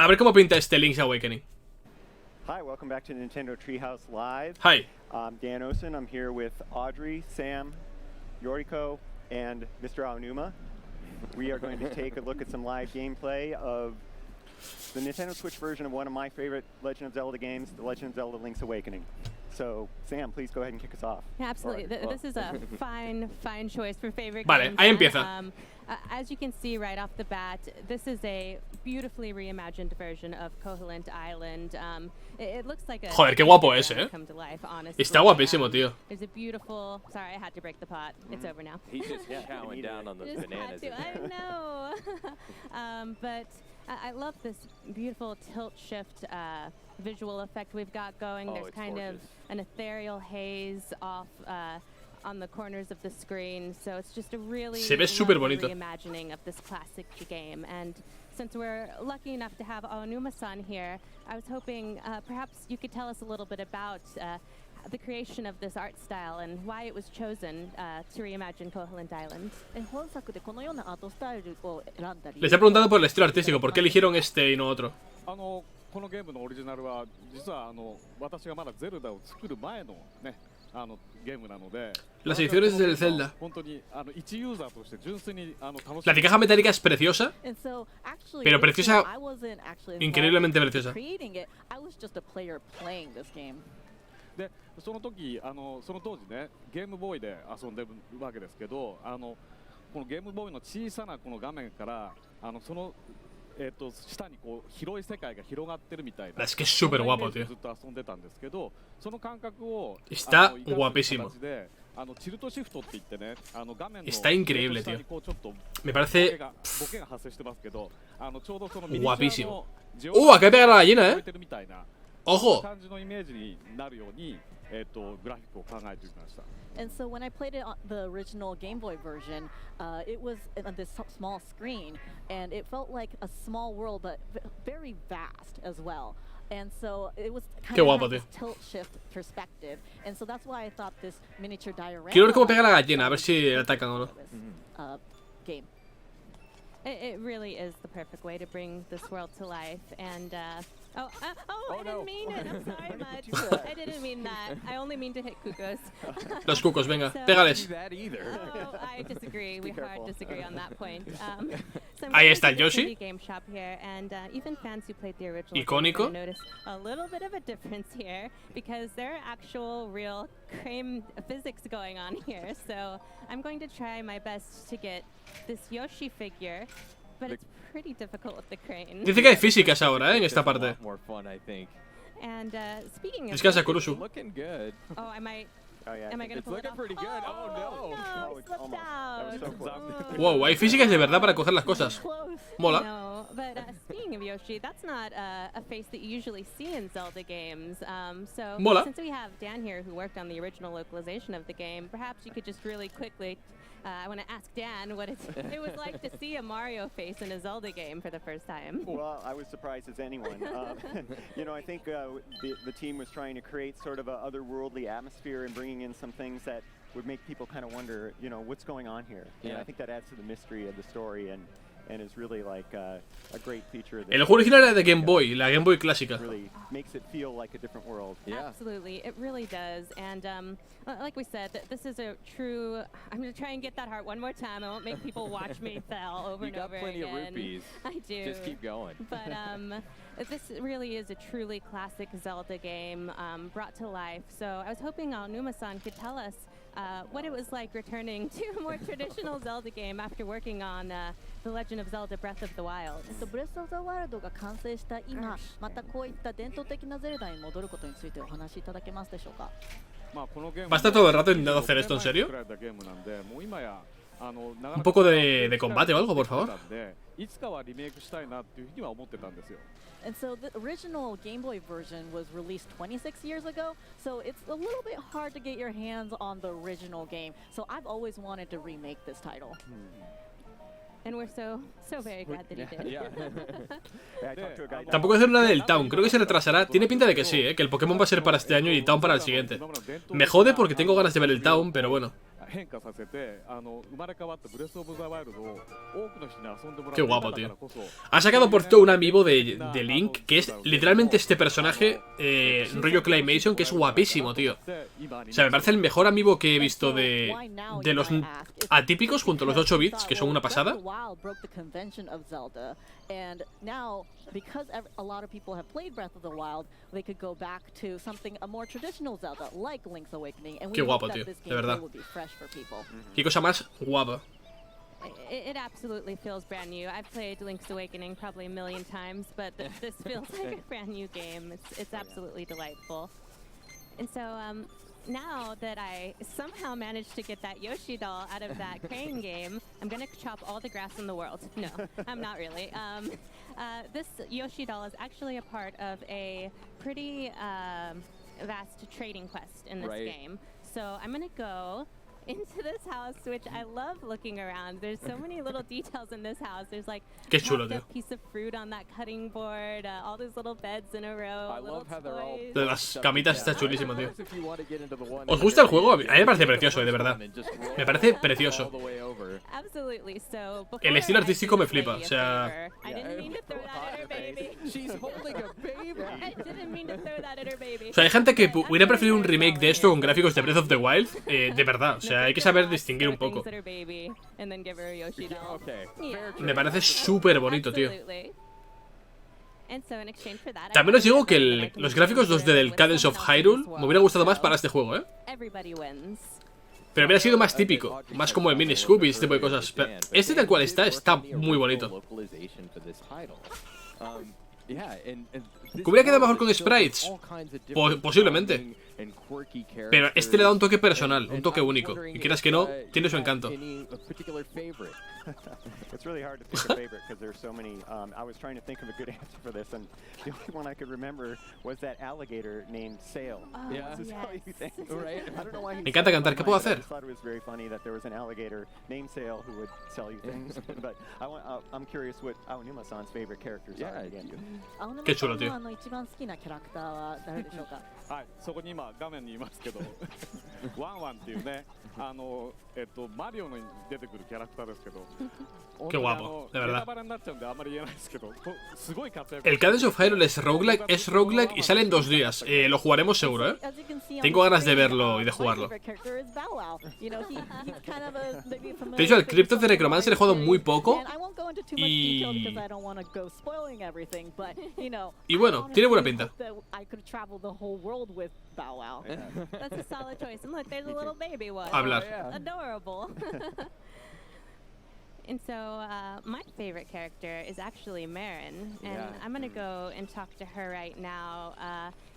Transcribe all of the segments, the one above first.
A ver cómo pinta este Link's Awakening. Hi, welcome back to Nintendo Treehouse Live. Hi. I'm Dan Osen. I'm here with Audrey, Sam, Yoriko, and Mr. Aonuma. We are going to take a look at some live gameplay of the Nintendo Switch version of one of my favorite Legend of Zelda games, The Legend of Zelda Link's Awakening. So, Sam, please go ahead and kick us off. Yeah, absolutely. This is a fine choice for favorite Vale, games. ahí empieza. As you can see right off the bat, this is a beautifully reimagined version of Koholint Island. It looks like a Joder, qué guapo es, eh. come to life, honestly. Está guapísimo, tío. There's a beautiful. Sorry, I had to break the pot. It's over now. He's just chowing down on those Just bananas. had to. I know. But I love this beautiful tilt shift visual effect we've got going. Oh, There's it's kind gorgeous. of an ethereal haze off on the corners of the screen, so it's just a really Se ve súper lovely bonito. reimagining of this classic game. And since we're lucky enough to have Aonuma-san here, I was hoping perhaps you could tell us a little bit about the creation of this art style and why it was chosen to reimagine Koholint Island. Les he preguntado por el estilo artístico, por qué eligieron este y no otro. このゲームのオリジナルは実は私がまだゼルダを作る前のねゲームなので Las ediciones del Zelda. 本当に一ユーザーとして純粋に楽し La caja metálica es preciosa, pero preciosa, increíblemente preciosa. でその時その当時ねゲームボーイで遊んでるわけですけどこのゲームボーイの小さなこの画面からその下にこう広い世界が広がってるみたいな Es que es súper guapo, tío. ずっと遊んでたんですけどその感覚を Está 生かす guapísimo. 形でチルトシフトって言ってね画面の Está increíble, 下にこうちょっと Me ボ parece ケが発生してますけどちょうどその guapísimo. ジオ Acaba de pegar a la gallina, 超えてるみたいな Ojo. 感じのイメージになるようにグラフィックを考えてみました。 And so when I played it on the original Game Boy version, it was on this small screen, and it felt like a small world, but very vast as well. And so it was kind Qué of guapo, had this tío. tilt shift perspective, and so that's why I thought this miniature diorama. Quiero ver cómo pega la gallina, a ver si atacan o no. Game. It really is the perfect way to bring this world to life. And I didn't mean it. I'm sorry, Mud. I didn't mean that. I only mean to hit Kukos. Los cucos, venga, So- pégales. That either. Oh, I disagree. We hard disagree on that point. So I'm Ahí going está to el the Yoshi. indie game shop here, and even fans who played the original Icónico. game are gonna notice a little bit of a difference here because there are actual, real crane physics going on here. So I'm going to try my best to get this Yoshi figure, but it's pretty difficult with the crane. Dice que hay físicas ahora, en esta It's a parte. lot more fun, I think. And speaking of, Descansa, Yoshi- Kurusu. Looking good. oh, I might. Oh, yeah. Am I gonna It's pull it looking off? pretty good. Oh, no. No, I slipped almost. out. That was so close. Wow, hay físicas de verdad para coger las cosas. Close. Mola. No, but speaking of Yoshi, that's not a face that you usually see in Zelda games. So Mola. since we have Dan here who worked on the original localization of the game, perhaps you could just really quickly. I want to ask Dan what it was like to see a Mario face in a Zelda game for the first time. Well, I was surprised as anyone. I think the team was trying to create sort of a otherworldly atmosphere and bringing in some things that would make people kind of wonder, what's going on here. And Yeah. I think that adds to the mystery of the story and is really like a great feature. That El juego original era de Game Boy, la Game Boy clásica. really makes it feel like a different world. Yeah. Absolutely, it really does. And like we said, this is a true. I'm gonna try and get that heart one more time. I won't make people watch me fail over You and got over plenty again. of rupees. I do. Just keep going. But this really is a truly classic Zelda game brought to life. So I was hoping Aonuma-san could tell us what it was like returning to a more traditional Zelda game after working on The Legend of Zelda Breath of the Wild. ブレス・オブ・ザ・ワイルドが完成した今、またこういった伝統的なゼルダに戻ることについてお話しいただけますでしょうか。まあこのゲーム ¿Va a estar todo el rato intentando hacer esto en serio? 作られたゲームなんでもう今やUn poco de combate o algo, por favor. いつかはリメイクしたいなっていうふうには思ってたんですよ。 And so the original Game Boy version was released 26 years ago, so it's a little bit hard to get your hands on the original game. So I've always wanted to remake this title. And we're so very glad that he did. Yeah. Yeah, I talked to a guy. Tampoco hacer una del Town, creo que se retrasará. Tiene pinta de que sí, que el Pokémon va a ser para este año y Town para el siguiente. Me jode porque tengo ganas de ver el Town, pero bueno. 変化させて生まれ変わったブレスオブザワイルドを多くの人に遊んでもら Qué っていた guapo, だか tío. らこそ Ha sacado por todo un amiibo de Link, que es literalmente este personaje, rollo Claymation, que es guapísimo, tío. O sea, me parece el mejor amiibo que he visto de los atípicos junto a los 8 bits, que son una pasada. And now, because a lot of people have played Breath of the Wild, they could go back to something a more traditional Zelda, like Link's Awakening. And we Qué hope guapo, that tío, this de gameplay verdad. will be fresh for people. Qué cosa más guapa. It absolutely feels brand new. I've played Link's Awakening probably a million times, but this feels like a brand new game. It's absolutely delightful. And so now that I somehow managed to get that Yoshi doll out of that crane game, I'm gonna chop all the grass in the world. No, I'm not really. This Yoshi doll is actually a part of a pretty vast trading quest in this game. So I'm gonna go into this house, which I love looking around. There's so many little details in this house. There's like Qué chulo, a tío. piece of fruit on that cutting board, all these little beds in a row, little toys. De las camitas está chulísimo, tío. ¿Os gusta el juego? A mí me parece precioso, de verdad. Me parece precioso. Absolutely. So El estilo artístico me flipa, o sea... I didn't mean to throw that at her baby. She's holding a baby. I didn't mean to throw that at her baby. O sea, hay gente que hubiera preferido un remake de esto con gráficos de Breath of the Wild, de verdad. O sea, hay que saber distinguir un poco. Me parece súper bonito, tío. También os digo que los gráficos, los del Cadence of Hyrule, me hubiera gustado más para este juego, ¿eh? Pero hubiera sido más típico, más como el Mini Scoop y este tipo de cosas. Pero este tal cual está muy bonito. ¿Que hubiera quedado mejor con sprites? Posiblemente. Pero este le da un toque personal, un toque único. Y quieras que no, tiene su encanto. It's really hard to pick a favorite because there's so many. I was trying to think of a good answer for this, and the only one I could remember was that alligator named Sail. Oh, Yeah, this is how you think, right? I don't know why. Me encanta cantar. ¿Qué puedo hacer? I thought it was very funny that there was an alligator named Sail who would sell you things. But I'm curious what Aonuma-san's favorite characters are again. Qué chulo, tío. 一番好きなキャラクターは誰でしょうか？はい、そこに今画面にいますけどワンワンっていうねマリオに出てくるキャラクターですけど Qué guapo, de verdad. El Cadence of Hyrule es roguelike y sale en 2 días. Lo jugaremos seguro, ¿eh? Tengo ganas de verlo y de jugarlo. De hecho, el Crypt of the Necromancer he jugado muy poco. Y bueno, tiene buena pinta. Hablar. And so my favorite character is actually Marin, and I'm going to go and talk to her right now.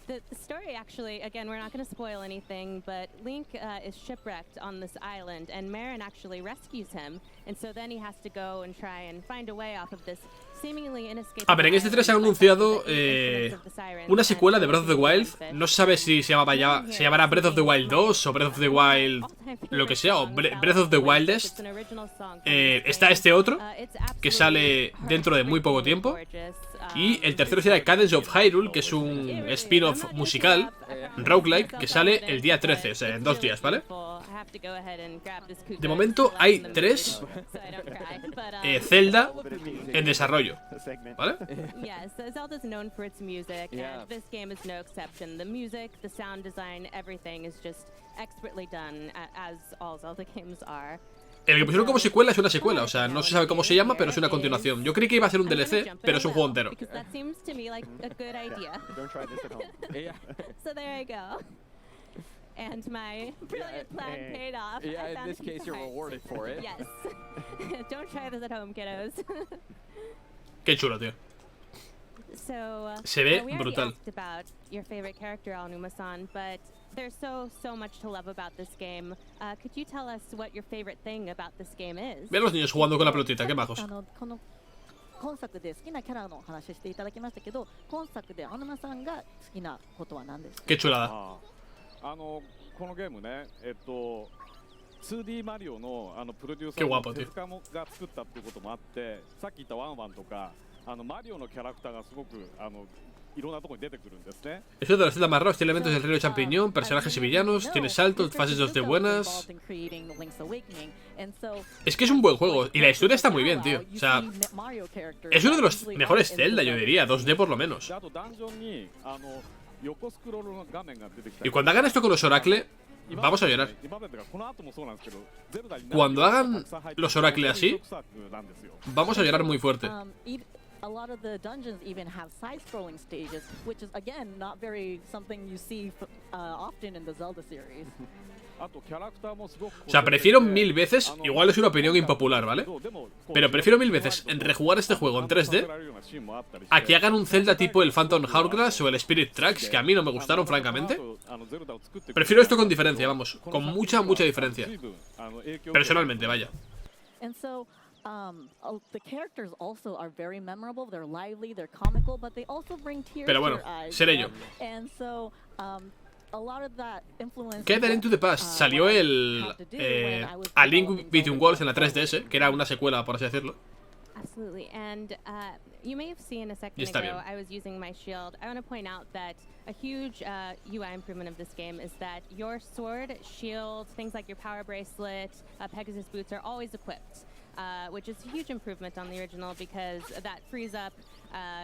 The story actually, again, we're not going to spoil anything, but Link is shipwrecked on this island, and Marin actually rescues him, and so then he has to go and try and find a way off of this seemingly inescapable. A ver, en este 3 se ha anunciado una secuela de Breath of the Wild. No se sabe si se llamará Breath of the Wild 2 o Breath of the Wild lo que sea, o Breath of the Wildest. Está este otro, que sale dentro de muy poco tiempo. Y el tercero será Cadence of Hyrule, que es un spin-off musical, roguelike, que sale el día 13, o sea, en 2 días, ¿vale? De momento hay 3 Zelda en desarrollo, ¿vale? Yes, Zelda is known for its music, and this game is no exception. The music, the sound design, everything is just expertly done, as all Zelda games are. El que pusieron como secuela es una secuela, o sea, no se sabe cómo se llama, pero es una continuación. Yo creí que iba a ser un DLC, pero es un juego entero. So there I go. And my brilliant plan paid off. Yeah, in this case you're rewarded for it. Yes. Don't try this at home, kiddos. Qué chulo, tío. So, se ve we brutal. asked about your favorite character, Aonuma-san, but there's so much to love about this game. Could you tell us what your favorite thing about this game is? Ve a los niños jugando con la pelotita, qué majos. 今作で好きなキャラの話していただきましたけど、今作で青沼さんが好きなことは何ですか？ Qué chulada. このゲームね、2D マリオのプロデューサ Qué ーの guapo, 手 tío. 塚が作ったっていうこともあって、さっき言ったワンワンとかマリオのキャラクターがすごくいろんなところに出てくるんですね。Eso de los Zelda más raros, tiene elementos del reino champiñón, personajes y villanos, tiene saltos, fases 2D buenas. Es que es un buen juego y la historia está muy bien, tío. O sea, es uno de los mejores Zelda, yo diría, 2D por lo menos. Y cuando hagan esto con los Oracle, vamos a llorar. Cuando hagan los Oracle así, vamos a llorar muy fuerte. A lot of the dungeons even have side-scrolling stages, which is again not very something you see often in the Zelda series. O sea, prefiero mil veces, igual es una opinión impopular, ¿vale? Pero prefiero mil veces en rejugar este juego en 3D a que hagan un Zelda tipo el Phantom Hourglass o el Spirit Tracks, que a mí no me gustaron, francamente. Prefiero esto con diferencia, vamos, con mucha diferencia. Personalmente, vaya. The characters also are very memorable. They're lively, they're comical, but they also bring tears Pero bueno, to your eyes. seré yo. And so, a lot of that influence. Get Into the Past. Salió el A Link Between Worlds en la 3DS, que era una secuela, por así decirlo. Absolutely, and you may have seen a second ago I was using my shield. I want to point out that a huge UI improvement of this game is that your sword, shield, things like your power bracelet, Pegasus boots are always equipped. Which is a huge improvement on the original because that frees up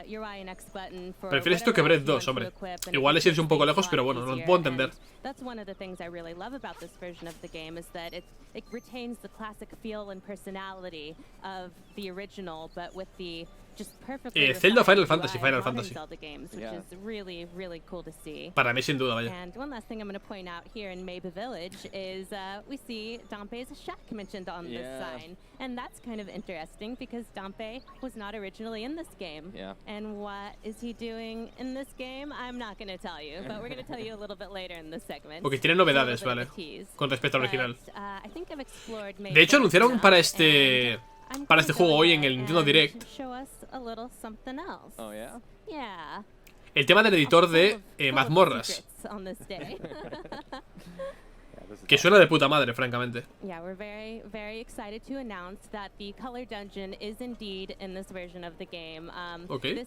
your Y and X button for. Prefieres esto que Breath 2, hombre. Igual es irse un poco lejos, pero bueno, lo puedo entender. That's one of the things I really love about this version of the game is that it retains the classic feel and personality of the original, but with the just perfectly Zelda Final Fantasy. Zelda games, which is really cool to see. Para mí sin duda, vaya. And one last thing I'm going to point out here in Maybe Village is we see Dompe's shack mentioned on this sign, and that's kind of interesting because Dompe was not originally in this game. And what is he doing in this game? I'm not going to tell you, but we're going to tell you a little bit later in this segment. Porque tiene novedades, vale, con respecto al original. De hecho, anunciaron para este juego hoy en el Nintendo Direct el tema del editor de mazmorras. Que suena de puta madre, francamente. Yeah, we're very excited to announce that the color dungeon is indeed in this version of the game. Okay.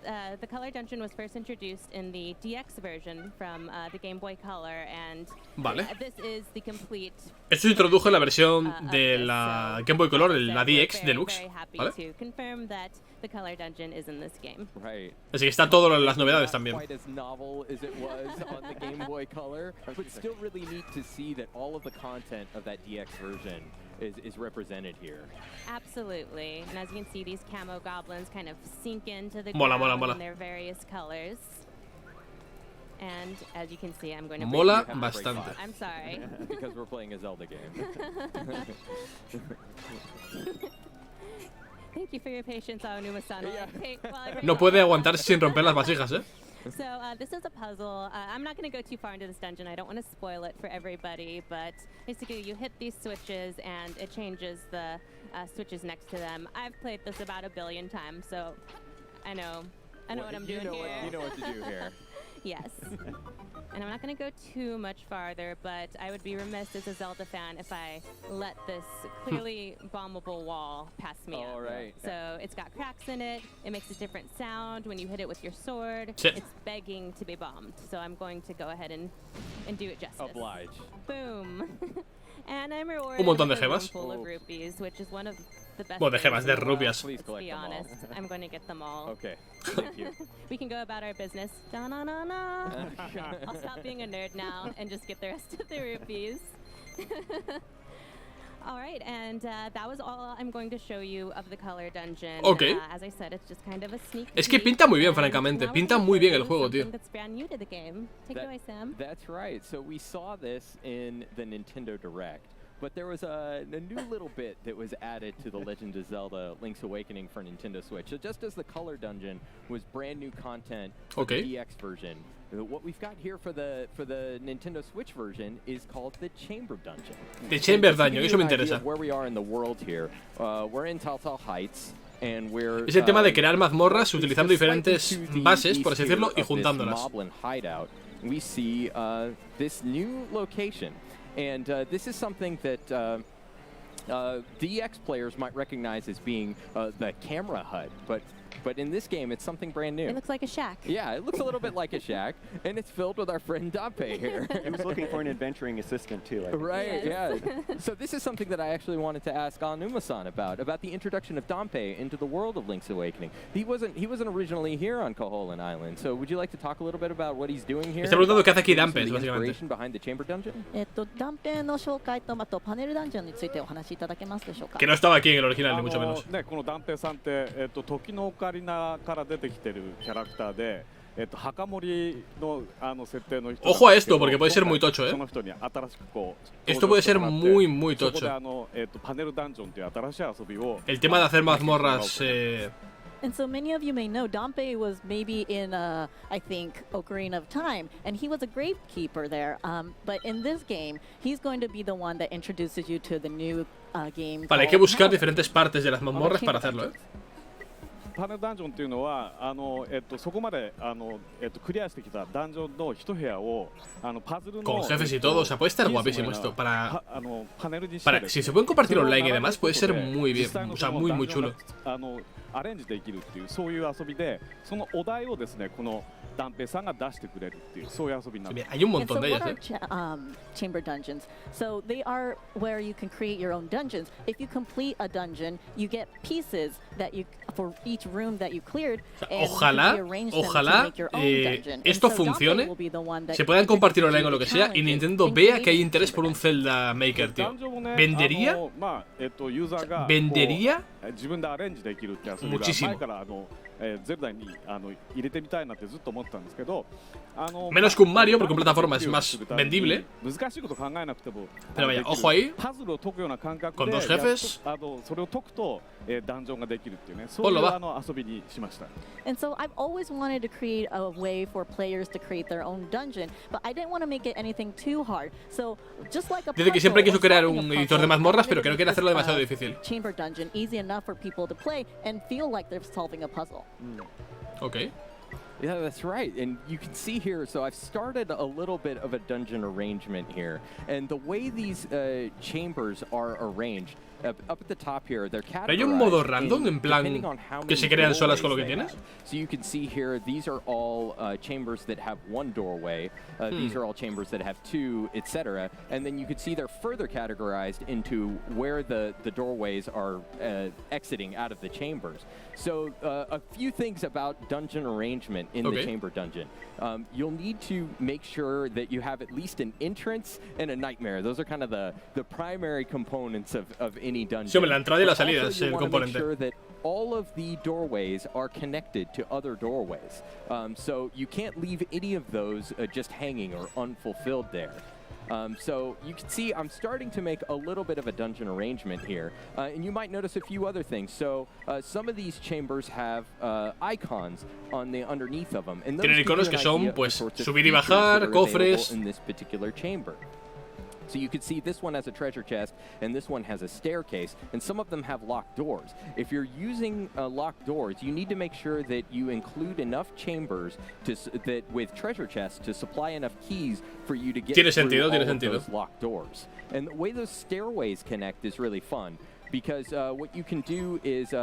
The color dungeon was first introduced in the DX version from the Game Boy Color, and vale. This is the complete. Esto se introdujo en la versión de la Game Boy Color, la DX Deluxe, ¿vale? To confirm that the color dungeon is in this game. Right. Así que están todas las novedades también. Quite as novel as it was on the Game Boy Color, but still really neat to see that all of the content of that DX version is represented here. Absolutely, and as you can see, these camo goblins kind of sink into the ground in their various colors. And as you can see, I'm going to. Mola bastante. I'm sorry. Because we're playing a Zelda game. Thank you for your patience, Aonuma-san. No puede aguantarse sin romper las vasijas, ¿eh? So this is a puzzle. I'm not going to go too far into this dungeon. I don't want to spoil it for everybody, but basically you hit these switches and it changes the switches next to them. I've played this about 1 billion times, so I know what I'm doing here. You know what to do here. Yes. And I'm not going to go too much farther, but I would be remiss as a Zelda fan if I let this clearly bombable wall pass me up. Right. So it's got cracks in it. It makes a different sound when you hit it with your sword. Shit. It's begging to be bombed. So I'm going to go ahead and do it justice. Oblige. Boom. And I'm rewarded Un montón de with a room gemas. full of rupees, which is one of the best. Bueno, de gemas, de rupias. Please Let's collect be them all. honest. I'm going to get them all. Okay. Thank you. We can go about our business. Da-na-na-na. I'll stop being a nerd now and just get the rest of the rupees. All right, and that was all I'm going to show you of the color dungeon. Okay. As I said, it's just kind of a sneak Es que pinta muy bien, francamente. Pinta muy bien el juego, tío. That's brand new to the game. Take it away, Sam. That's right. So we saw this in the Nintendo Direct. But there was a new little bit that was added to The Legend of Zelda Link's Awakening for Nintendo Switch. So just as the Color Dungeon was brand new content for the DX version, what we've got here for the Nintendo Switch version is called the Chamber Dungeon. The Chamber Dungeon, eso me interesa. Where we are in the world here, we're in Tal Heights. And we're, es el tema de crear mazmorras utilizando diferentes bases, por así decirlo, y juntándolas. We see this new location. And this is something that DX players might recognize as being the camera HUD, but But in this game, it's something brand new. It looks like a shack. Yeah, it looks a little bit like a shack, and it's filled with our friend Dampe here. He was looking for an adventuring assistant too. I think. Right, Yes. yeah. So this is something that I actually wanted to ask Anuma-san about the introduction of Dampe into the world of Link's Awakening. He wasn't originally here on Koholint Island, so would you like to talk a little bit about what he's doing here? Está preguntando qué hace aquí Some of Dampes, the básicamente. inspiration behind the chamber dungeon? 断片の紹介と、あとパネルダンジョンについてお話しいただけますでしょうか。 Que no estaba aquí en el original, ni mucho menos. ね、このダンペイさんって時のオカリナから出てきてるキャラクターで、墓守の設定の人。 Ojo a esto, porque puede ser muy tocho, その人に新しくこう。Esto puede ser muy, muy そこ tocho. でパネルダンジョンという新しい遊びを。 El tema de hacer mazmorras. And so many of you may know Dampe was maybe in, I think, Ocarina of Time, and he was a gravekeeper there. But in this game, he's going to be the one that introduces you to the new game. Vale, hay que buscar diferentes partes de las mazmorras para hacerlo, パネルダンジョンっていうのはそこまでクリアしてきたダンジョンの一部屋をパズルの Con jefes y todo, o sea, puede estar guapísimo esto. パネルにして Para, si se pueden compartir online y demás, puede ser muy bien, o sea, muy, muy chulo. アレンジできるっていうそういう遊びでそのお題をですねこのダンペイさんが出してくれるっていうそういう遊びになる。 Hay un And so montón de what ellas, are chamber dungeons? So they are where you can create your own dungeons. If you complete a dungeon, you get pieces that you for each room that you cleared. And Ojalá, you can rearrange them to ojalá make your own dungeon. And esto so Dampe funcione, will be the one that se puedan compartir online o lo que sea, y challenges Nintendo and vea que hay create interés por un Zelda Maker, ダ tío. ンジョンもね ¿Vendería? まあユーザーが ¿Vendería? 自分でアレンジできるって遊びが Muchísimo. 前からゼルダに入れてみたいなってずっと思ってたんですけど Menos que un Mario, porque en plataforma es más vendible. 難しいこと考えなくても Pero vaya, できる ojo ahí. パズルを解くような感覚 Con で dos jefes. それを解くとダンジョンができるっていうねそういう Ponlo, va. 遊びにしました。 And so I've always wanted to create a way for players to create their own dungeon, but I didn't want to make it anything too hard. So just like a Dice que siempre puzzle quiso or crear solving a un puzzle, editor de I mazmorras, pero wanted que no to quiere make hacerlo this, demasiado difícil. Chamber dungeon easy enough for people to play and feel like they're solving a puzzle. Ok. Yeah, that's right. And you can see here, so I've started a little bit of a dungeon arrangement here. And the way these chambers are arranged, up at the top here, they're categorized. ¿Hay un modo random, en plan, depending on how que se many crean solas con lo doorways que they tienes? have. So you can see here, these are all chambers that have one doorway. These are all chambers that have two, etc. And then you can see they're further categorized into where the doorways are exiting out of the chambers. So a few things about dungeon arrangement in the chamber dungeon. You'll need to make sure that you have at least an entrance and a nightmare. Those are kind of the primary components of any dungeon. Sí, hombre, la entrada y la But salida also es you el wanna make componente. sure that all of the doorways are connected to other doorways. So you can't leave any of those just hanging or unfulfilled there. So you can see I'm starting to make a little bit of a dungeon arrangement here. And you might notice a few other things. So some of these chambers have icons on the underneath of them. And those Tienen give you iconos an que son, idea of the pues, sorts of subir y features bajar, that are available cofres. in this particular chamber. So you can see this one has a treasure chest, and this one has a staircase, and some of them have locked doors. If you're using locked doors, you need to make sure that you include enough chambers that with treasure chests to supply enough keys for you to get through all of those locked doors. And the way those stairways connect is really fun. Because what you can do is,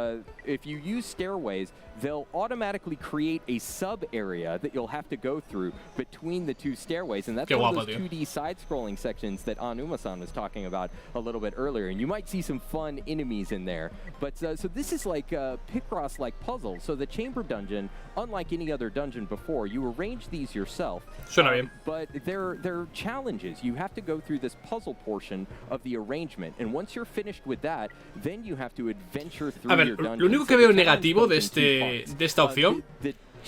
if you use stairways, they'll automatically create a sub-area that you'll have to go through between the two stairways. And that's one of those 2D side-scrolling sections that Anuma-san was talking about a little bit earlier. And you might see some fun enemies in there. But so this is like a Picross-like puzzle. So the chamber dungeon, unlike any other dungeon before, you arrange these yourself. Suena bien. But they're challenges. You have to go through this puzzle portion of the arrangement. And once you're finished with that, then you have to adventure through your dungeon. Lo único que veo negativo de esta opción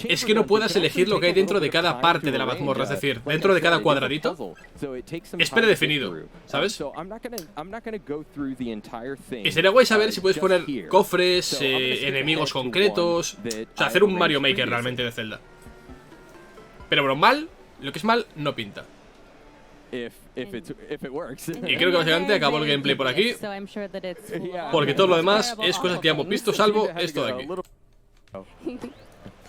es que no puedas elegir lo que hay dentro de cada parte de la mazmorra, es decir, dentro de cada cuadradito es predefinido, ¿sabes? Y sería guay saber si puedes poner cofres, enemigos concretos, o sea, hacer un Mario Maker realmente de Zelda. Pero bueno, mal, lo que es mal, no pinta. Y creo que básicamente acabó el gameplay por aquí, porque todo lo demás es cosas que ya hemos visto, salvo esto de aquí,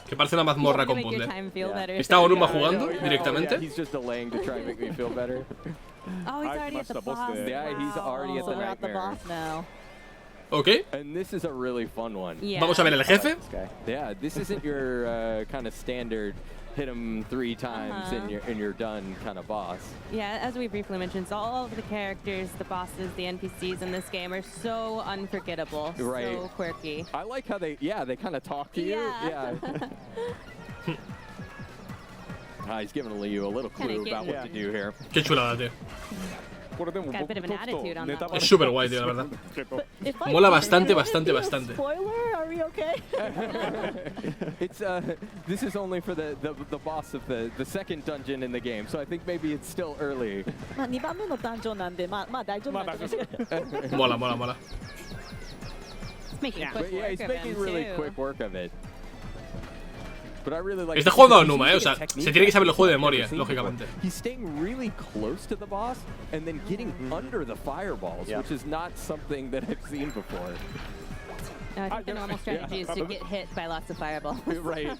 que parece una mazmorra con puzzle. ¿Está Onuma jugando directamente? Oh, he's already at the boss. So we're at the boss now. Ok. And this is a really fun one. Yeah. Vamos a ver el jefe. This guy. Yeah, this isn't your kind of standard hit him 3 times and you're done kind of boss. Yeah, as we briefly mentioned, so all of the characters, the bosses, the NPCs in this game are so unforgettable, Right. so quirky. I like how they kind of talk to you. Yeah. He's giving you a little Kinda clue about getting- what to do here. Qué chulada, tío. これでも Got a 僕 bit of an 解くと attitude on ネタ that バレ Es súper guay, tío, la verdad. けど If I Mola can bastante, do it, bastante, be a bastante. Spoiler? Are we okay? It's this is only for the boss of the second dungeon in the game, so I think maybe it's still early. まあ2番目のダンジョンなんで、まあ大丈夫なんですけど。 Mola, mola, mola. It's making But quick yeah, work he's of making him, really too. quick work of it. But I really like. Está jugando a he's Numa, using o sea, a technique se tiene que saber el juego de I've never memoria, seen lógicamente. before. He's staying really close to the boss and then getting under the fireballs, Yeah. which is not something that I've seen before. I think the normal strategy is to get hit by lots of fireballs. Right.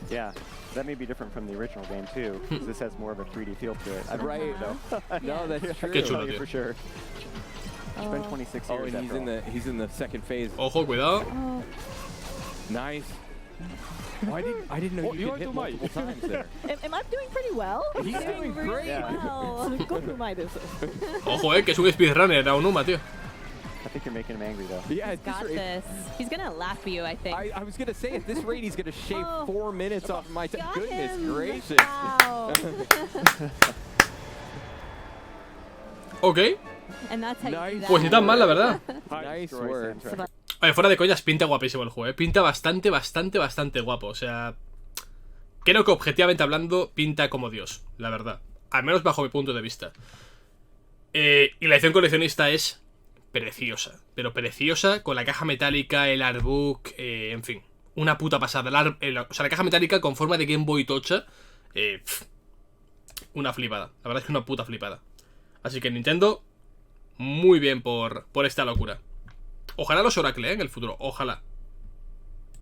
Yeah, that may be different from the original game too, because this has more of a 3D feel to it. I don't Right. know. No, that's true. Qué chulo, Tell you tío. for sure. It's been 26 Oh, years and after all. he's in the second phase. Ojo, cuidado. Nice. Oh, I didn't know Oh, you you could hit are multiple times there. Am I doing pretty well? He's doing great. Yeah. すっごくうまいです。 Ojo, que es un speedrunner, a Numa, tío. I think you're making him angry though. Yeah, at this Got rate, this. He's gonna lap you, I think. I was gonna say at this rate he's gonna shave 4 minutes off my time. Got Goodness him. gracious. Wow. Ok. And that's how Nice. you do that. Pues ni tan mal, la verdad. Nice Destroy work. Sam's record. Oye, fuera de coñas, pinta guapísimo el juego, Pinta bastante, bastante, bastante guapo. O sea, creo que objetivamente hablando, pinta como Dios, la verdad. Al menos bajo mi punto de vista. Y la edición coleccionista es preciosa. Pero preciosa, con la caja metálica, el artbook, en fin. Una puta pasada. O sea, la caja metálica con forma de Game Boy tocha. Una flipada. La verdad es que una puta flipada. Así que Nintendo, muy bien por esta locura. Ojalá los Oracle, en el futuro. Ojalá.